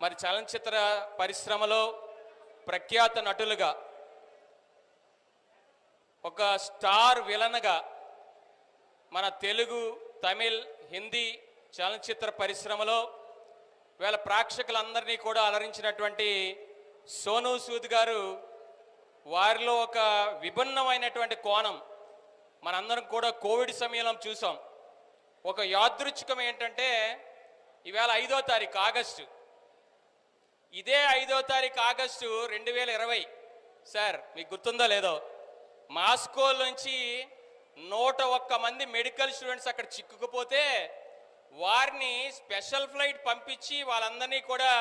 మరి చలనచిత్ర పరిశ్రమలో ప్రఖ్యాత నటులుగా ఒక స్టార్ విలన్గా మన తెలుగు, తమిళ్, హిందీ చలనచిత్ర పరిశ్రమలో వేళ ప్రేక్షకులందరినీ కూడా అలరించినటువంటి సోనూ సూద్ గారు, వారిలో ఒక విభిన్నమైనటువంటి కోణం మనందరం కూడా కోవిడ్ సమయంలో చూసాం. ఒక యాదృచ్ఛికం ఏంటంటే ఈవేళ 5వ తారీఖు ఆగస్టు, ఇదే 5వ తారీఖు ఆగస్టు 2020 సార్, మీకు గుర్తుందో లేదో, మాస్కో నుంచి 101 మంది మెడికల్ స్టూడెంట్స్ అక్కడ చిక్కుకుపోతే వారిని స్పెషల్ ఫ్లైట్ పంపించి వాళ్ళందరినీ కూడా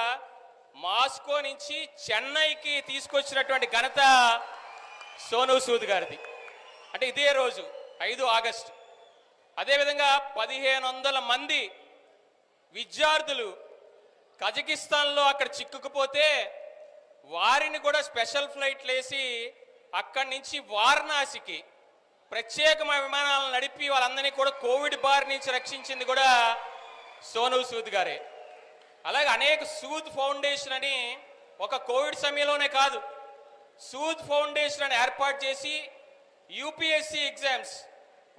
మాస్కో నుంచి చెన్నైకి తీసుకొచ్చినటువంటి ఘనత సోనూ సూద్ గారిది. అంటే ఇదే రోజు 5 ఆగస్టు. అదేవిధంగా 1500 మంది విద్యార్థులు కజకిస్తాన్లో అక్కడ చిక్కుకుపోతే వారిని కూడా స్పెషల్ ఫ్లైట్లు వేసి అక్కడి నుంచి వారణాసికి ప్రత్యేకమైన విమానాలను నడిపి వాళ్ళందరినీ కూడా కోవిడ్ బారి నుంచి రక్షించింది కూడా సోనూ సూద్ గారే. అలాగే అనేక సూద్ ఫౌండేషన్ అని ఒక కోవిడ్ సమయంలోనే కాదు, సూద్ ఫౌండేషన్ అని ఏర్పాటు చేసి యూపీఎస్సీ ఎగ్జామ్స్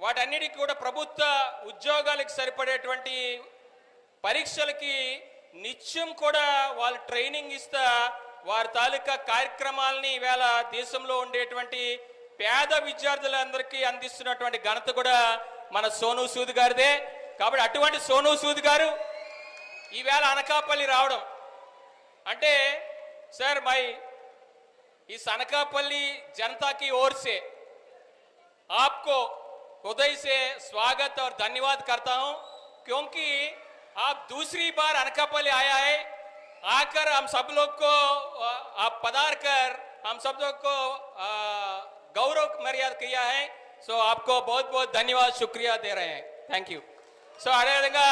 వాటన్నిటికీ కూడా ప్రభుత్వ ఉద్యోగాలకు సరిపడేటువంటి పరీక్షలకి నిత్యం కూడా వాళ్ళు ట్రైనింగ్ ఇస్తా వారి తాలూకా కార్యక్రమాలని ఈవేళ దేశంలో ఉండేటువంటి పేద విద్యార్థులందరికీ అందిస్తున్నటువంటి ఘనత కూడా మన సోనూ సూద్ గారిదే. కాబట్టి అటువంటి సోనూ సూద్ గారు ఈవేళ అనకాపల్లి రావడం అంటే सर मैं इस అనకాపల్లి जनता की ओर से आपको हृदय से स्वागत और धन्यवाद करता हूं, क्योंकि आप दूसरी बार అనకాపల్లి आया है, आकर हम सब लोग को आप पधार कर हम सब लोग को गौरव मर्यादा किया है. सो आपको बहुत बहुत धन्यवाद, शुक्रिया दे रहे हैं. Thank you. सो अदेविधंगा